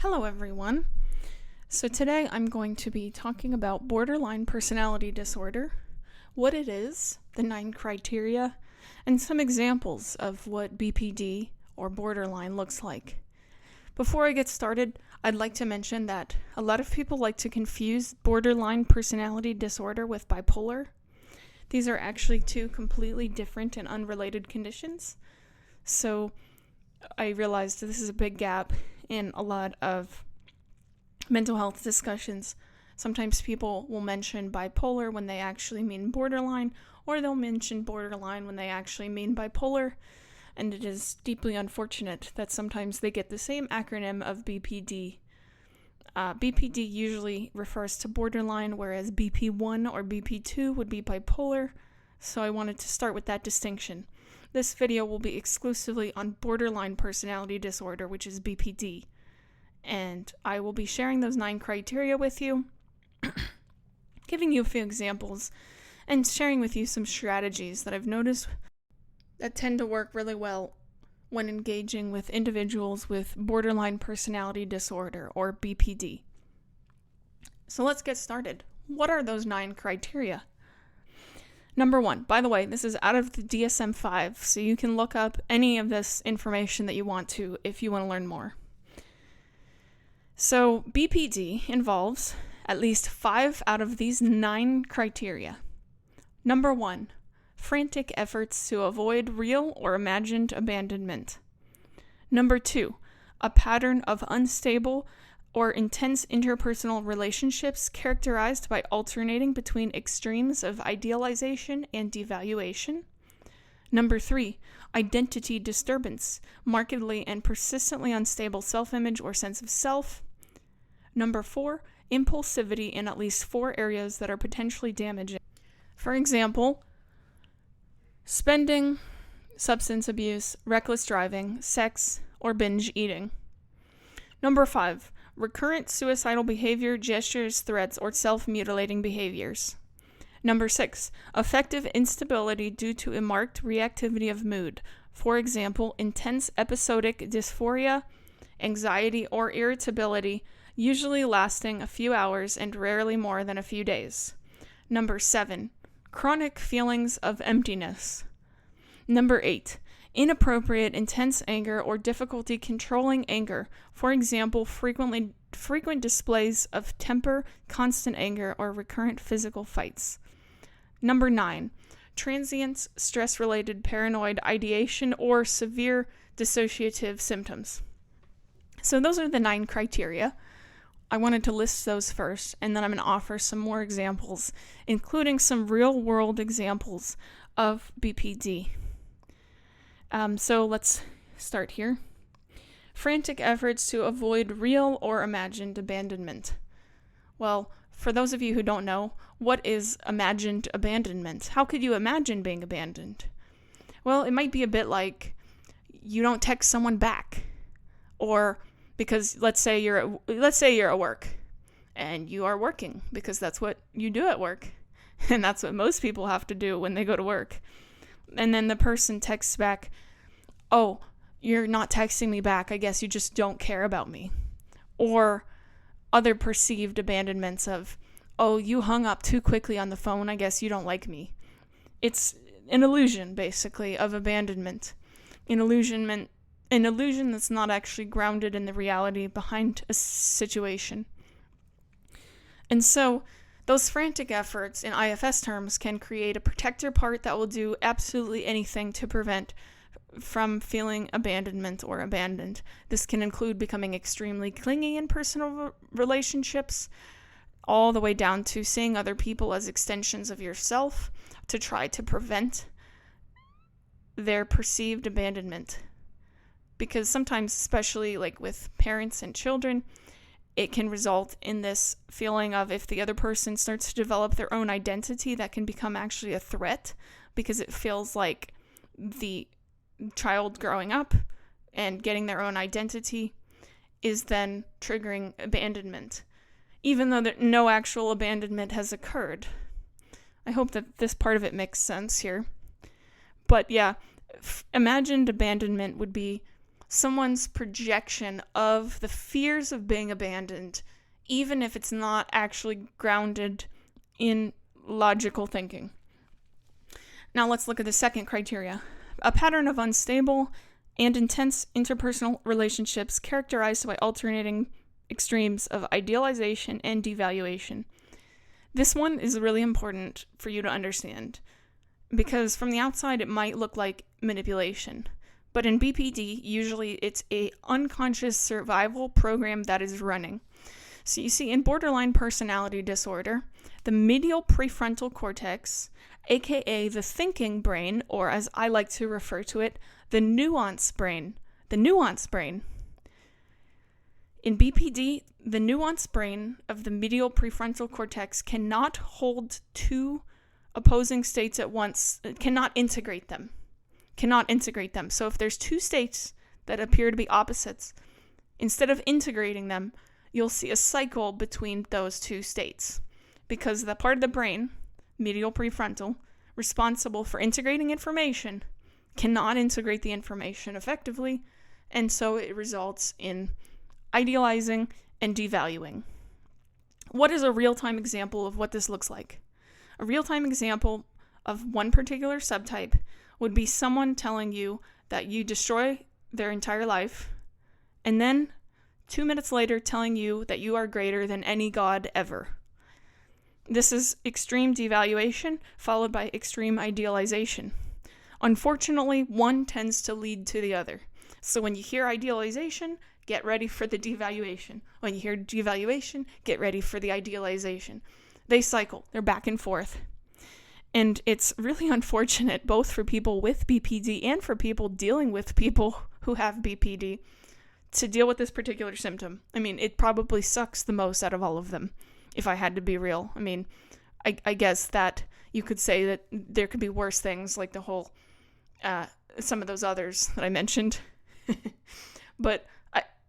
Hello everyone. So today I'm going to be talking about borderline personality disorder, what it is, the 9 criteria, and some examples of what BPD or borderline looks like. Before I get started, I'd like to mention that a lot of people like to confuse borderline personality disorder with bipolar. These are actually 2 completely different and unrelated conditions. So I realized this is a big gap in a lot of mental health discussions. Sometimes people will mention bipolar when they actually mean borderline, or they'll mention borderline when they actually mean bipolar, and it is deeply unfortunate that sometimes they get the same acronym of BPD. BPD usually refers to borderline, whereas BP1 or BP2 would be bipolar, so I wanted to start with that distinction. This video will be exclusively on borderline personality disorder, which is BPD, and I will be sharing those 9 criteria with you, giving you a few examples, and sharing with you some strategies that I've noticed that tend to work really well when engaging with individuals with borderline personality disorder, or BPD. So let's get started. What are those 9 criteria? Number 1, by the way, this is out of the DSM-5, so you can look up any of this information that you want to if you want to learn more. So BPD involves at least 5 out of these 9 criteria. Number 1, frantic efforts to avoid real or imagined abandonment. Number 2, a pattern of unstable or intense interpersonal relationships characterized by alternating between extremes of idealization and devaluation. Number 3, identity disturbance, markedly and persistently unstable self-image or sense of self. Number 4, impulsivity in at least 4 areas that are potentially damaging. For example, spending, substance abuse, reckless driving, sex, or binge eating. Number 5, recurrent suicidal behavior, gestures, threats, or self-mutilating behaviors. Number 6, affective instability due to a marked reactivity of mood. For example, intense episodic dysphoria, anxiety, or irritability, usually lasting a few hours and rarely more than a few days. Number 7, chronic feelings of emptiness. Number 8, inappropriate, intense anger or difficulty controlling anger. For example, frequent displays of temper, constant anger, or recurrent physical fights. Number 9, transient stress-related paranoid ideation or severe dissociative symptoms. So those are the 9 criteria. I wanted to list those first, and then I'm going to offer some more examples, including some real-world examples of BPD. So let's start here. Frantic efforts to avoid real or imagined abandonment. Well, for those of you who don't know, what is imagined abandonment? How could you imagine being abandoned? Well, it might be a bit like you don't text someone back, or because let's say you're at work and you are working because that's what you do at work, and that's what most people have to do when they go to work. And then the person texts back, "Oh, you're not texting me back. I guess you just don't care about me." Or other perceived abandonments of, "Oh, you hung up too quickly on the phone. I guess you don't like me." It's an illusion, basically, of abandonment. An illusion that's not actually grounded in the reality behind a situation. And so those frantic efforts in IFS terms can create a protector part that will do absolutely anything to prevent from feeling abandonment or abandoned. This can include becoming extremely clingy in personal relationships, all the way down to seeing other people as extensions of yourself to try to prevent their perceived abandonment. Because sometimes, especially like with parents and children, it can result in this feeling of if the other person starts to develop their own identity, that can become actually a threat because it feels like the child growing up and getting their own identity is then triggering abandonment, even though no actual abandonment has occurred. I hope that this part of it makes sense here. But yeah, imagined abandonment would be someone's projection of the fears of being abandoned, even if it's not actually grounded in logical thinking. Now let's look at the second criteria. A pattern of unstable and intense interpersonal relationships characterized by alternating extremes of idealization and devaluation. This one is really important for you to understand, because from the outside it might look like manipulation. But in BPD, usually it's a unconscious survival program that is running. So you see, in borderline personality disorder, the medial prefrontal cortex, aka the thinking brain, or as I like to refer to it, the nuance brain. In BPD, the nuance brain of the medial prefrontal cortex cannot hold two opposing states at once, cannot integrate them. So if there's two states that appear to be opposites, instead of integrating them, you'll see a cycle between those two states, because the part of the brain, medial prefrontal, responsible for integrating information, cannot integrate the information effectively, and so it results in idealizing and devaluing. What is a real-time example of what this looks like? A real-time example of one particular subtype would be someone telling you that you destroy their entire life, and then 2 minutes later telling you that you are greater than any god ever. This is extreme devaluation followed by extreme idealization. Unfortunately, one tends to lead to the other. So when you hear idealization, get ready for the devaluation. When you hear devaluation, get ready for the idealization. They cycle. They're back and forth. And it's really unfortunate, both for people with BPD and for people dealing with people who have BPD, to deal with this particular symptom. I mean, it probably sucks the most out of all of them, if I had to be real. I mean, I guess that you could say that there could be worse things, like the whole, some of those others that I mentioned. But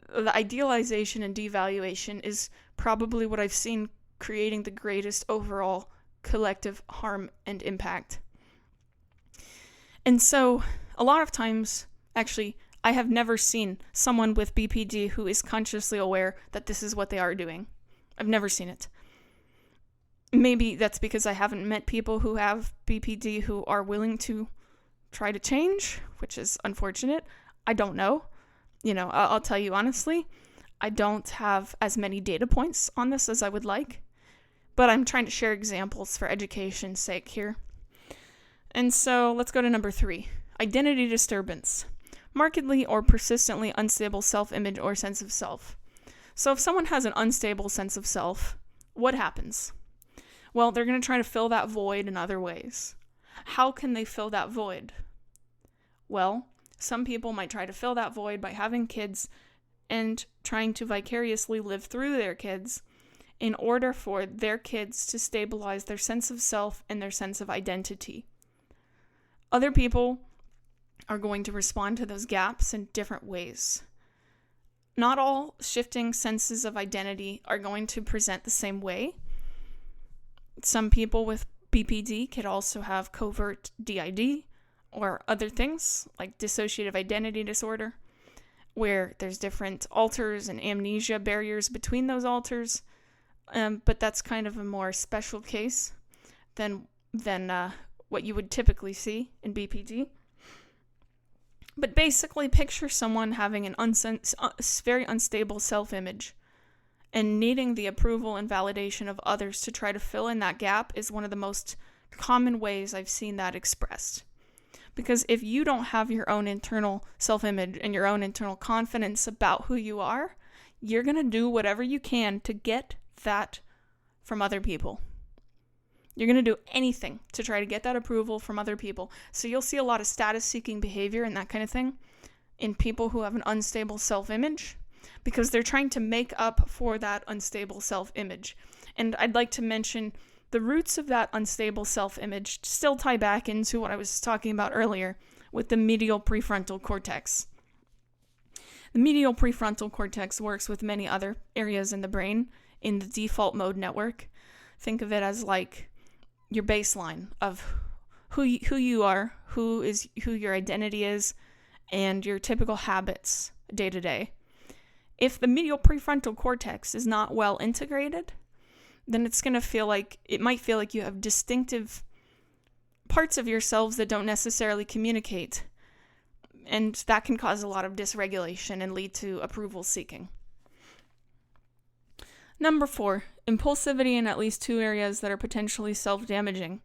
the idealization and devaluation is probably what I've seen creating the greatest overall collective harm and impact. And so, a lot of times, actually, I have never seen someone with BPD who is consciously aware that this is what they are doing. I've never seen it. Maybe that's because I haven't met people who have BPD who are willing to try to change, which is unfortunate. I don't know. I'll tell you honestly, I don't have as many data points on this as I would like, but I'm trying to share examples for education's sake here. And so let's go to number 3, identity disturbance. Markedly or persistently unstable self-image or sense of self. So if someone has an unstable sense of self, what happens? Well, they're going to try to fill that void in other ways. How can they fill that void? Well, some people might try to fill that void by having kids and trying to vicariously live through their kids in order for their kids to stabilize their sense of self and their sense of identity. Other people are going to respond to those gaps in different ways. Not all shifting senses of identity are going to present the same way. Some people with BPD could also have covert DID or other things like dissociative identity disorder, where there's different alters and amnesia barriers between those alters, but that's kind of a more special case than what you would typically see in BPD. But basically, picture someone having an very unstable self-image, and needing the approval and validation of others to try to fill in that gap is one of the most common ways I've seen that expressed. Because if you don't have your own internal self-image and your own internal confidence about who you are, you're going to do whatever you can to get that from other people. You're going to do anything to try to get that approval from other people. So you'll see a lot of status-seeking behavior and that kind of thing in people who have an unstable self-image, because they're trying to make up for that unstable self-image. And I'd like to mention the roots of that unstable self-image still tie back into what I was talking about earlier with the medial prefrontal cortex. The medial prefrontal cortex works with many other areas in the brain in the default mode network. Think of it as like your baseline of who you are, who your identity is, and your typical habits day to day. If the medial prefrontal cortex is not well integrated, then it might feel like you have distinctive parts of yourselves that don't necessarily communicate. And that can cause a lot of dysregulation and lead to approval seeking. Number 4, impulsivity in at least 2 areas that are potentially self-damaging.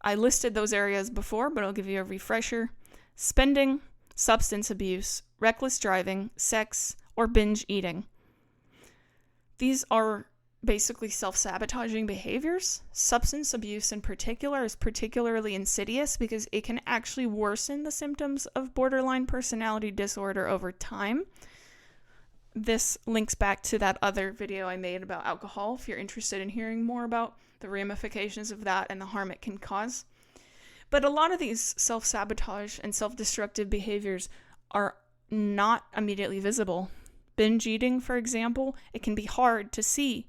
I listed those areas before, but I'll give you a refresher. Spending, substance abuse, reckless driving, sex, or binge eating. These are basically self-sabotaging behaviors. Substance abuse in particular is particularly insidious because it can actually worsen the symptoms of borderline personality disorder over time. This links back to that other video I made about alcohol if you're interested in hearing more about the ramifications of that and the harm it can cause. But a lot of these self-sabotage and self-destructive behaviors are not immediately visible. Binge eating, for example, it can be hard to see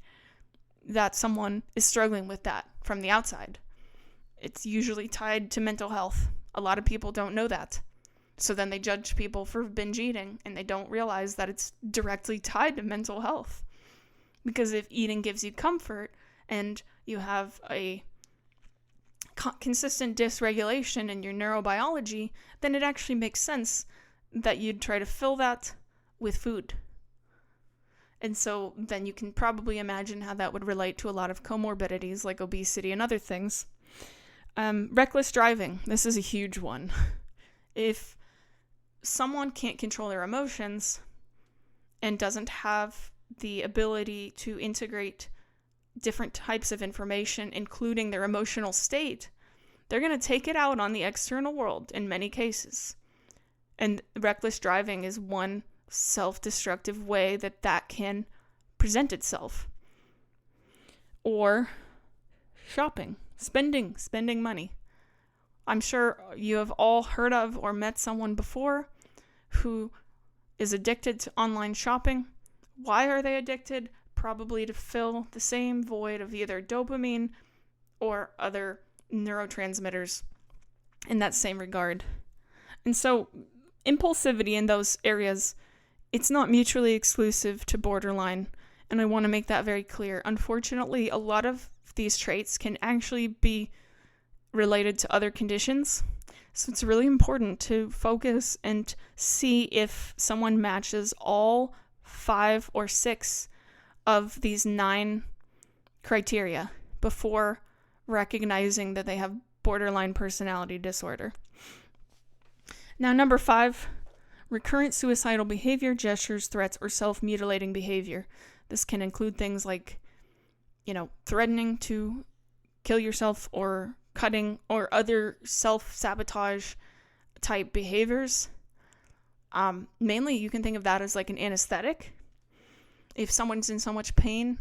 that someone is struggling with that from the outside. It's usually tied to mental health. A lot of people don't know that. So then they judge people for binge eating, and they don't realize that it's directly tied to mental health. Because if eating gives you comfort and you have a consistent dysregulation in your neurobiology, then it actually makes sense that you'd try to fill that with food. And so then you can probably imagine how that would relate to a lot of comorbidities like obesity and other things. Reckless driving. This is a huge one. If someone can't control their emotions and doesn't have the ability to integrate different types of information, including their emotional state, they're going to take it out on the external world in many cases. And reckless driving is one self-destructive way that can present itself. Or shopping, spending money. I'm sure you have all heard of or met someone before who is addicted to online shopping. Why are they addicted? Probably to fill the same void of either dopamine or other neurotransmitters in that same regard. And so impulsivity in those areas, it's not mutually exclusive to borderline, and I want to make that very clear. Unfortunately, a lot of these traits can actually be related to other conditions, so it's really important to focus and see if someone matches all 5 or 6 of these 9 criteria before recognizing that they have borderline personality disorder. Now, number 5, recurrent suicidal behavior, gestures, threats, or self-mutilating behavior. This can include things like, threatening to kill yourself or cutting or other self-sabotage type behaviors. Mainly, you can think of that as like an anesthetic. If someone's in so much pain,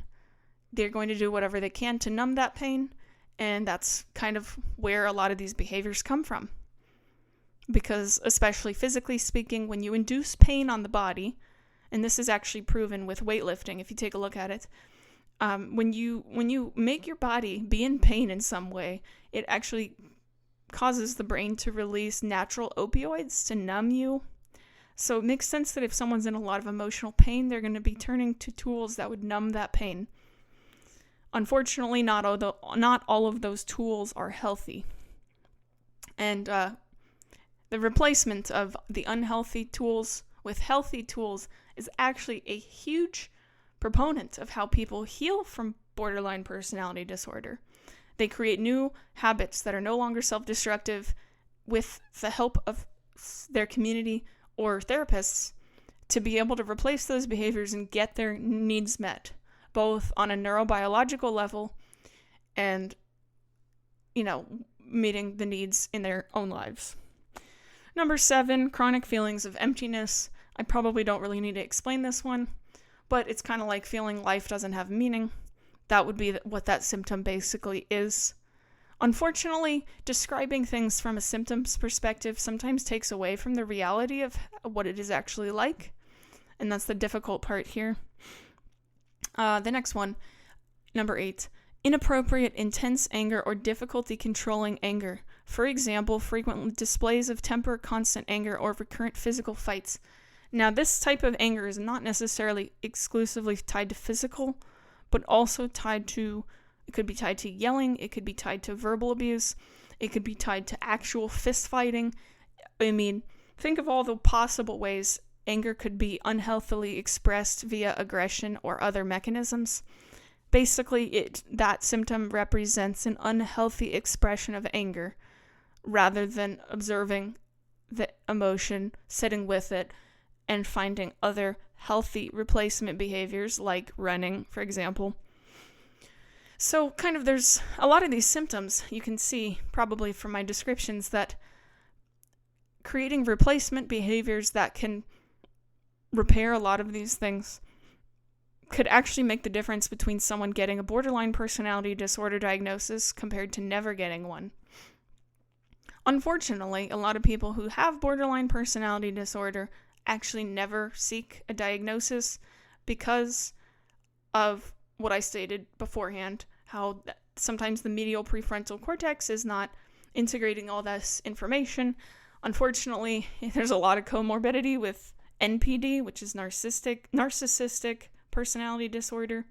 they're going to do whatever they can to numb that pain, and that's kind of where a lot of these behaviors come from. Because especially physically speaking, when you induce pain on the body, and this is actually proven with weightlifting if you take a look at it, when you make your body be in pain in some way, it actually causes the brain to release natural opioids to numb you. So it makes sense that if someone's in a lot of emotional pain, they're going to be turning to tools that would numb that pain. Unfortunately, not all of those tools are healthy. And the replacement of the unhealthy tools with healthy tools is actually a huge proponent of how people heal from borderline personality disorder. They create new habits that are no longer self-destructive with the help of their community or therapists to be able to replace those behaviors and get their needs met, both on a neurobiological level and, meeting the needs in their own lives. Number 7, chronic feelings of emptiness. I probably don't really need to explain this one, but it's kind of like feeling life doesn't have meaning. That would be what that symptom basically is. Unfortunately, describing things from a symptoms perspective sometimes takes away from the reality of what it is actually like, and that's the difficult part here. The next one, number 8, inappropriate, intense anger or difficulty controlling anger. For example, frequent displays of temper, constant anger, or recurrent physical fights. Now, this type of anger is not necessarily exclusively tied to physical, but also it could be tied to yelling, it could be tied to verbal abuse, it could be tied to actual fist fighting. I mean, think of all the possible ways anger could be unhealthily expressed via aggression or other mechanisms. Basically, that symptom represents an unhealthy expression of anger rather than observing the emotion, sitting with it, and finding other healthy replacement behaviors like running, for example. So there's a lot of these symptoms you can see probably from my descriptions that creating replacement behaviors that can repair a lot of these things could actually make the difference between someone getting a borderline personality disorder diagnosis compared to never getting one. Unfortunately, a lot of people who have borderline personality disorder actually never seek a diagnosis because of what I stated beforehand, how sometimes the medial prefrontal cortex is not integrating all this information. Unfortunately, there's a lot of comorbidity with NPD, which is narcissistic personality disorder,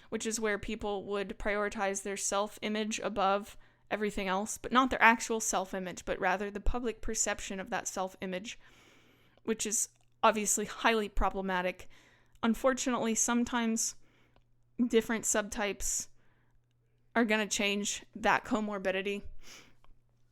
which is where people would prioritize their self-image above everything else, but not their actual self-image, but rather the public perception of that self-image, which is obviously highly problematic. Unfortunately, sometimes different subtypes are going to change that comorbidity.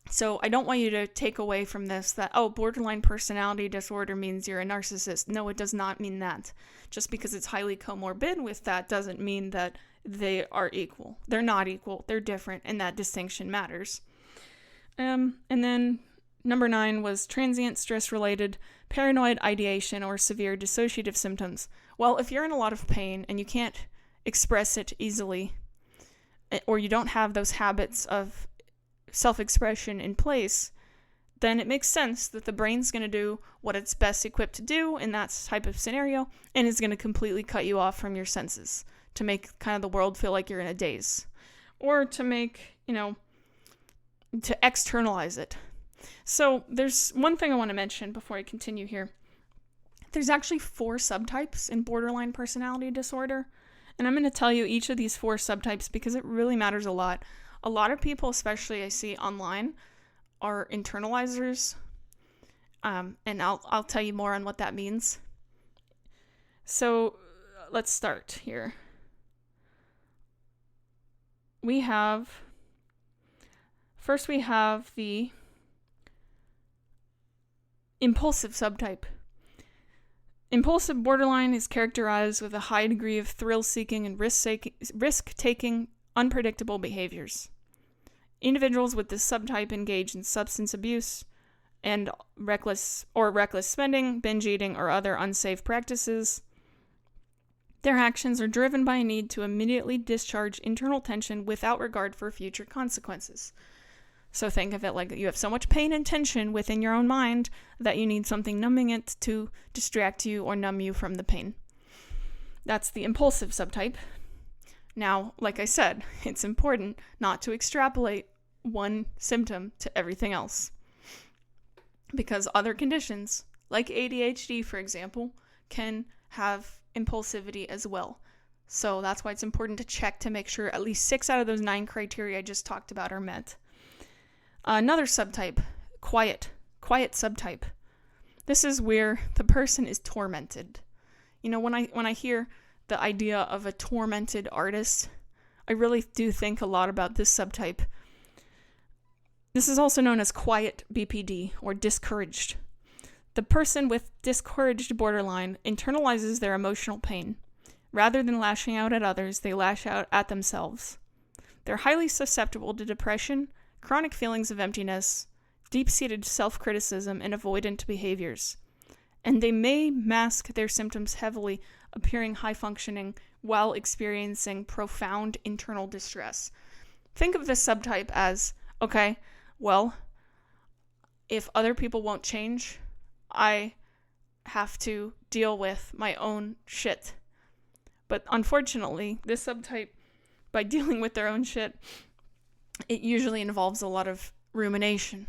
So I don't want you to take away from this that, borderline personality disorder means you're a narcissist. No, it does not mean that. Just because it's highly comorbid with that doesn't mean that they are equal. They're not equal. They're different, and that distinction matters. And then number 9 was transient stress-related paranoid ideation or severe dissociative symptoms. Well, if you're in a lot of pain and you can't express it easily, or you don't have those habits of self-expression in place, then it makes sense that the brain's going to do what it's best equipped to do in that type of scenario, and is going to completely cut you off from your senses to make the world feel like you're in a daze, or to make, to externalize it. So there's one thing I want to mention before I continue here. There's actually 4 subtypes in borderline personality disorder, and I'm going to tell you each of these 4 subtypes because it really matters a lot. A lot of people, especially I see online, are internalizers, and I'll tell you more on what that means. So let's start here. We have the impulsive subtype. Impulsive borderline is characterized with a high degree of thrill-seeking and risk-taking, unpredictable behaviors. Individuals with this subtype engage in substance abuse and reckless spending, binge eating, or other unsafe practices. Their actions are driven by a need to immediately discharge internal tension without regard for future consequences. So think of it like you have so much pain and tension within your own mind that you need something numbing it to distract you or numb you from the pain. That's the impulsive subtype. Now, like I said, it's important not to extrapolate one symptom to everything else, because other conditions, like ADHD, for example, can have impulsivity as well. So that's why it's important to check to make sure at least 6 out of those 9 criteria I just talked about are met. Another subtype, quiet subtype. This is where the person is tormented. When I hear the idea of a tormented artist, I really do think a lot about this subtype. This is also known as quiet BPD, or discouraged. The person with discouraged borderline internalizes their emotional pain. Rather than lashing out at others, they lash out at themselves. They're highly susceptible to depression, chronic feelings of emptiness, deep-seated self-criticism, and avoidant behaviors. And they may mask their symptoms heavily, appearing high-functioning while experiencing profound internal distress. Think of this subtype as, okay, well, if other people won't change, I have to deal with my own shit. But unfortunately, this subtype, by dealing with their own shit, it usually involves a lot of rumination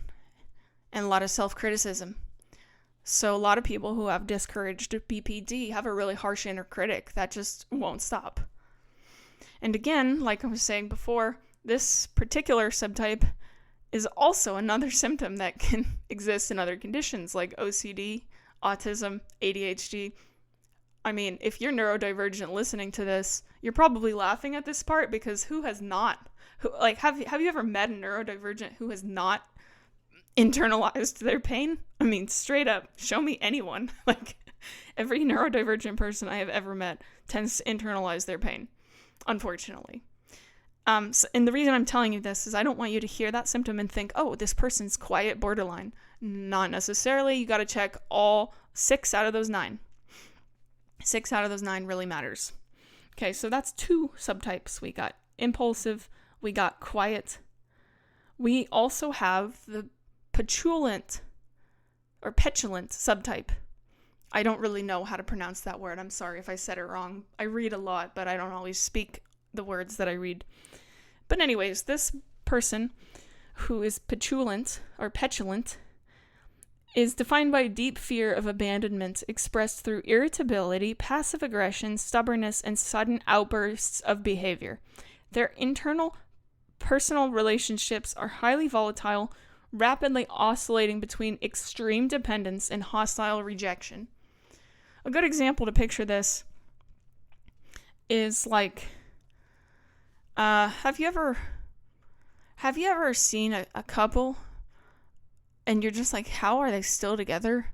and a lot of self-criticism. So a lot of people who have discouraged BPD have a really harsh inner critic that just won't stop. And again, like I was saying before, this particular subtype is also another symptom that can exist in other conditions like OCD, autism, ADHD. I mean, if you're neurodivergent listening to this, you're probably laughing at this part because who has not? Have you ever met a neurodivergent who has not internalized their pain? I mean, straight up, show me anyone. Like, every neurodivergent person I have ever met tends to internalize their pain, unfortunately. And the reason I'm telling you this is I don't want you to hear that symptom and think, oh, this person's quiet borderline. Not necessarily. You got to check all 6 out of those 9. 6 out of those 9 really matters. Okay, so that's 2 subtypes. We got impulsive, we got quiet. We also have the petulant subtype. I don't really know how to pronounce that word. I'm sorry if I said it wrong. I read a lot, but I don't always speak the words that I read. But anyways, this person who is petulant is defined by deep fear of abandonment expressed through irritability, passive aggression, stubbornness, and sudden outbursts of behavior. Their internal personal relationships are highly volatile, rapidly oscillating between extreme dependence and hostile rejection. A good example to picture this is like, have you ever seen a couple and you're just like, how are they still together?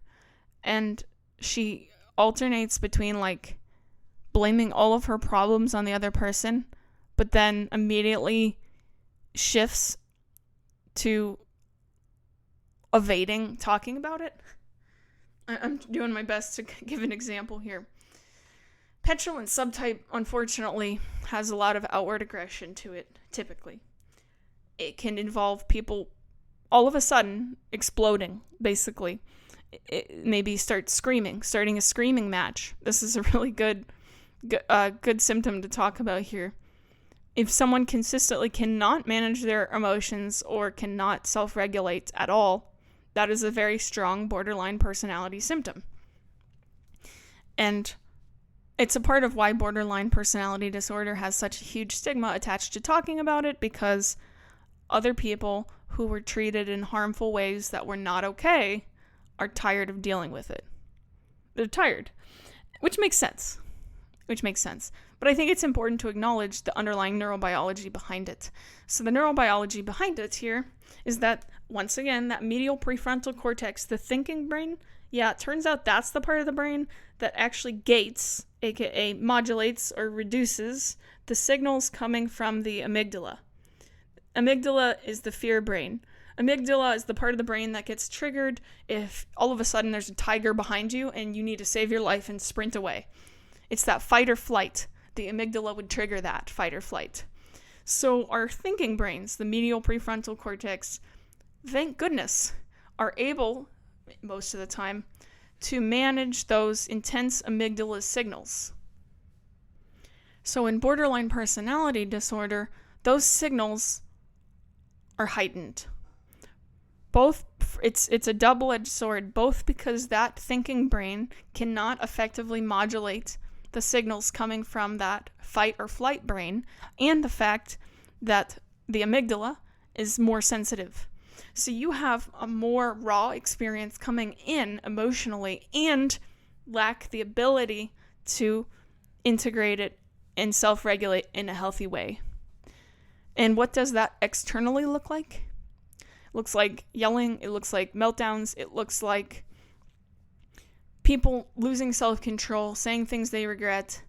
And she alternates between like blaming all of her problems on the other person, but then immediately shifts to evading talking about it. I'm doing my best to give an example here. Petulant subtype, unfortunately, has a lot of outward aggression to it, typically. It can involve people all of a sudden exploding, basically. It maybe starting a screaming match. This is a really good symptom to talk about here. If someone consistently cannot manage their emotions or cannot self-regulate at all, that is a very strong borderline personality symptom. And it's a part of why borderline personality disorder has such a huge stigma attached to talking about it, because other people who were treated in harmful ways that were not okay are tired of dealing with it. They're tired, which makes sense. But I think it's important to acknowledge the underlying neurobiology behind it. So the neurobiology behind it here is that, once again, that medial prefrontal cortex, the thinking brain, it turns out that's the part of the brain that actually gates, aka modulates or reduces, the signals coming from the amygdala. Amygdala is the fear brain. Amygdala is the part of the brain that gets triggered if all of a sudden there's a tiger behind you and you need to save your life and sprint away. It's that fight or flight. The amygdala would trigger that fight or flight. So our thinking brains, the medial prefrontal cortex, thank goodness, are able, most of the time, to manage those intense amygdala signals. So in borderline personality disorder, those signals are heightened. It's a double-edged sword, both because that thinking brain cannot effectively modulate the signals coming from that fight or flight brain, and the fact that the amygdala is more sensitive. So you have a more raw experience coming in emotionally and lack the ability to integrate it and self-regulate in a healthy way. And what does that externally look like? It looks like yelling, it looks like meltdowns, it looks like people losing self-control, saying things they regret.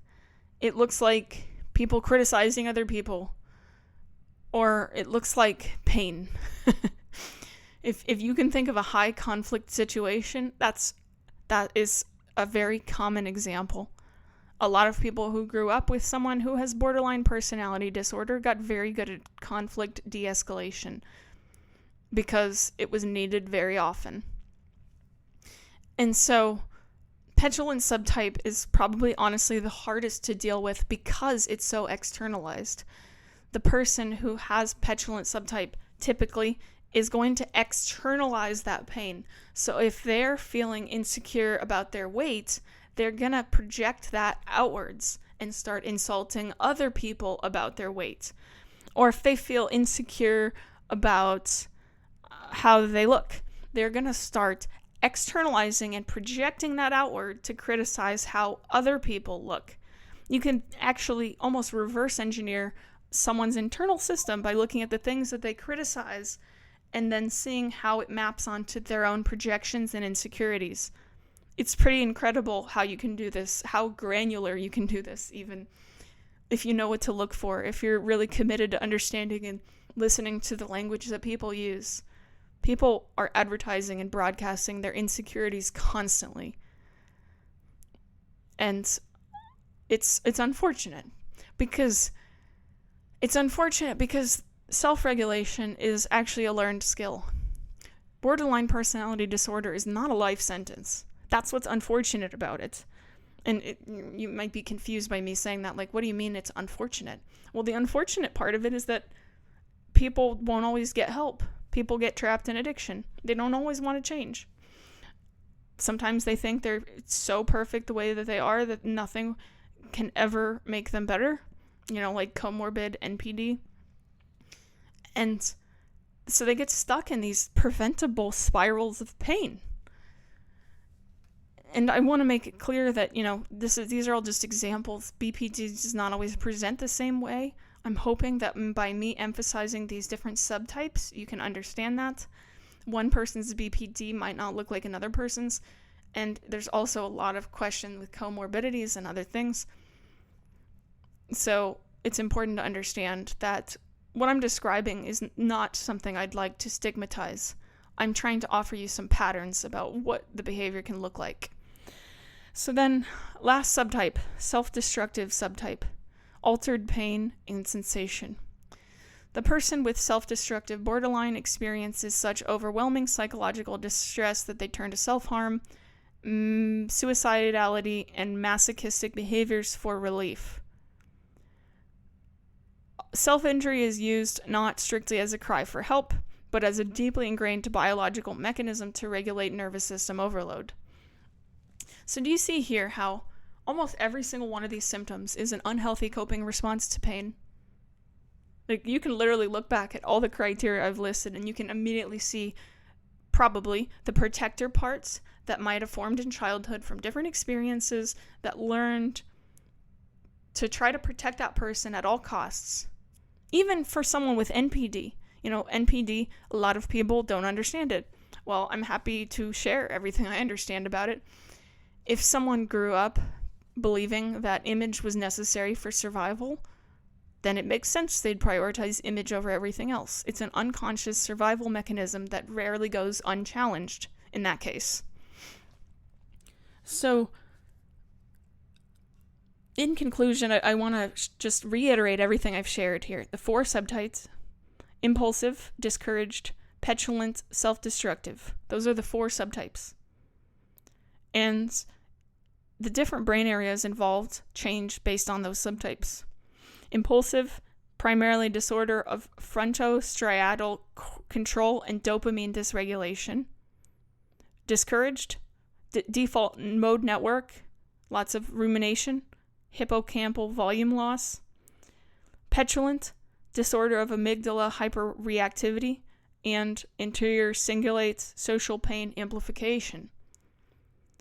It looks like people criticizing other people. Or it looks like pain. If you can think of a high conflict situation, that is a very common example. A lot of people who grew up with someone who has borderline personality disorder got very good at conflict de-escalation because it was needed very often. And so petulant subtype is probably honestly the hardest to deal with because it's so externalized. The person who has petulant subtype typically is going to externalize that pain. So if they're feeling insecure about their weight, they're going to project that outwards and start insulting other people about their weight. Or if they feel insecure about how they look, they're going to start externalizing and projecting that outward to criticize how other people look. You can actually almost reverse engineer someone's internal system by looking at the things that they criticize and then seeing how it maps onto their own projections and insecurities. It's pretty incredible how you can do this, how granular you can do this, even if you know what to look for, if you're really committed to understanding and listening to the language that people use. People are advertising and broadcasting their insecurities constantly. And it's unfortunate because self-regulation is actually a learned skill. Borderline personality disorder is not a life sentence. That's what's unfortunate about it. And you might be confused by me saying that, like, what do you mean it's unfortunate? Well, the unfortunate part of it is that people won't always get help. People get trapped in addiction. They don't always want to change. Sometimes they think they're so perfect the way that they are that nothing can ever make them better. Like comorbid NPD. And so they get stuck in these preventable spirals of pain. And I want to make it clear that, these are all just examples. BPD does not always present the same way. I'm hoping that by me emphasizing these different subtypes, you can understand that. One person's BPD might not look like another person's. And there's also a lot of question with comorbidities and other things. So it's important to understand that what I'm describing is not something I'd like to stigmatize. I'm trying to offer you some patterns about what the behavior can look like. So then, last subtype, self-destructive subtype, altered pain and sensation. The person with self-destructive borderline experiences such overwhelming psychological distress that they turn to self-harm, suicidality, and masochistic behaviors for relief. Self-injury is used not strictly as a cry for help, but as a deeply ingrained biological mechanism to regulate nervous system overload. So do you see here how almost every single one of these symptoms is an unhealthy coping response to pain? Like, you can literally look back at all the criteria I've listed and you can immediately see probably the protector parts that might have formed in childhood from different experiences that learned to try to protect that person at all costs. Even for someone with NPD. NPD, a lot of people don't understand it. Well, I'm happy to share everything I understand about it. If someone grew up believing that image was necessary for survival, then it makes sense they'd prioritize image over everything else. It's an unconscious survival mechanism that rarely goes unchallenged in that case. So, in conclusion, I want to just reiterate everything I've shared here. The 4 subtypes: impulsive, discouraged, petulant, self-destructive. Those are the 4 subtypes. And the different brain areas involved change based on those subtypes. Impulsive, primarily disorder of frontostriatal control and dopamine dysregulation. Discouraged, default mode network, lots of rumination, hippocampal volume loss. Petulant, disorder of amygdala hyperreactivity and interior cingulate social pain amplification.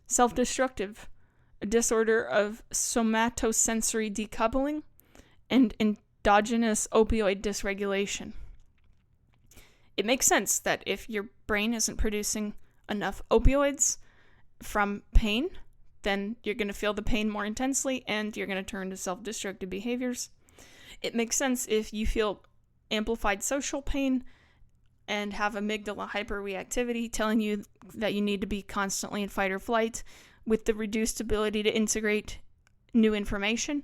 Self-destructive, a disorder of somatosensory decoupling and endogenous opioid dysregulation. It makes sense that if your brain isn't producing enough opioids from pain, then you're going to feel the pain more intensely and you're going to turn to self-destructive behaviors. It makes sense if you feel amplified social pain and have amygdala hyperreactivity telling you that you need to be constantly in fight or flight with the reduced ability to integrate new information,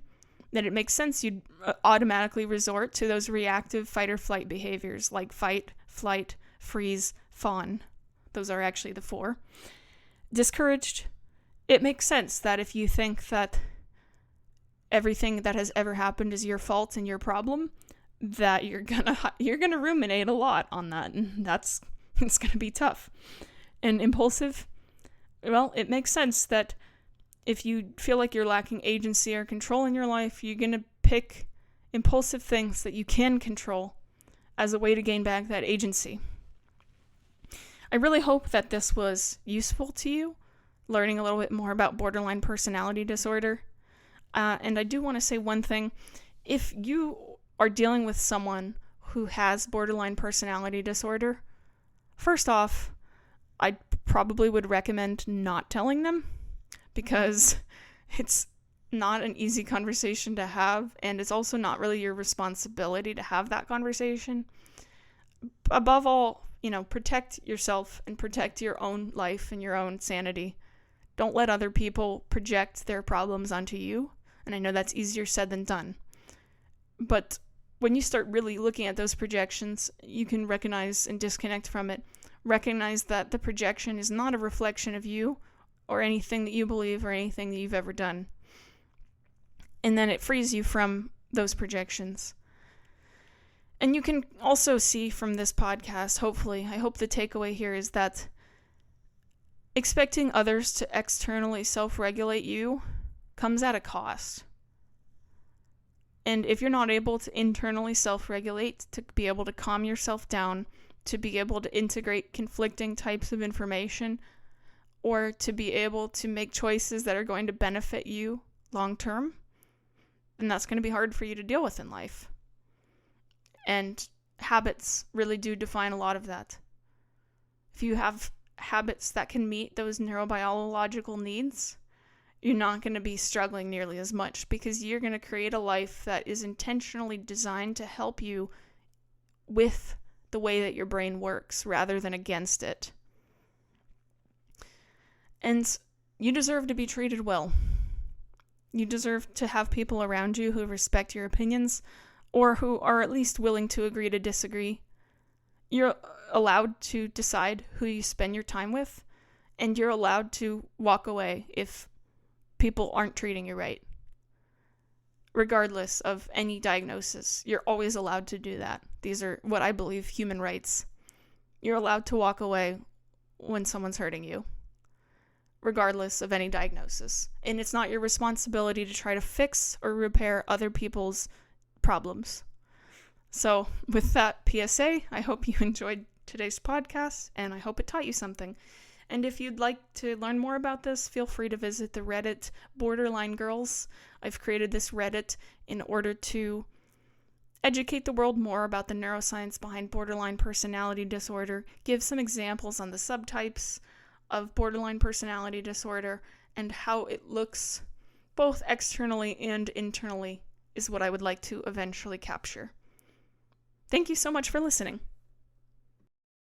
then it makes sense you'd automatically resort to those reactive fight or flight behaviors like fight, flight, freeze, fawn. Those are actually the 4. Discouraged, it makes sense that if you think that everything that has ever happened is your fault and your problem, that you're gonna ruminate a lot on that, and it's gonna be tough. And impulsive, well, it makes sense that if you feel like you're lacking agency or control in your life, you're gonna pick impulsive things that you can control as a way to gain back that agency. I really hope that this was useful to you, learning a little bit more about borderline personality disorder. And I do want to say one thing. If you are dealing with someone who has borderline personality disorder, first off, I probably would recommend not telling them, because it's not an easy conversation to have, and it's also not really your responsibility to have that conversation. Above all, protect yourself and protect your own life and your own sanity. Don't let other people project their problems onto you. And I know that's easier said than done. But when you start really looking at those projections, you can recognize and disconnect from it. Recognize that the projection is not a reflection of you or anything that you believe or anything that you've ever done. And then it frees you from those projections. And you can also see from this podcast, hopefully, I hope the takeaway here is that expecting others to externally self-regulate you comes at a cost. And if you're not able to internally self-regulate, to be able to calm yourself down, to be able to integrate conflicting types of information, or to be able to make choices that are going to benefit you long-term, then that's going to be hard for you to deal with in life. And habits really do define a lot of that. If you have habits that can meet those neurobiological needs, you're not going to be struggling nearly as much, because you're going to create a life that is intentionally designed to help you with the way that your brain works rather than against it. And you deserve to be treated well. You deserve to have people around you who respect your opinions, or who are at least willing to agree to disagree. You're allowed to decide who you spend your time with, and you're allowed to walk away if people aren't treating you right. Regardless of any diagnosis, you're always allowed to do that. These are what I believe human rights. You're allowed to walk away when someone's hurting you, regardless of any diagnosis. And it's not your responsibility to try to fix or repair other people's problems. So with that PSA, I hope you enjoyed today's podcast, and I hope it taught you something. And if you'd like to learn more about this, feel free to visit the Reddit Borderline Girls. I've created this Reddit in order to educate the world more about the neuroscience behind borderline personality disorder, give some examples on the subtypes of borderline personality disorder, and how it looks both externally and internally is what I would like to eventually capture. Thank you so much for listening.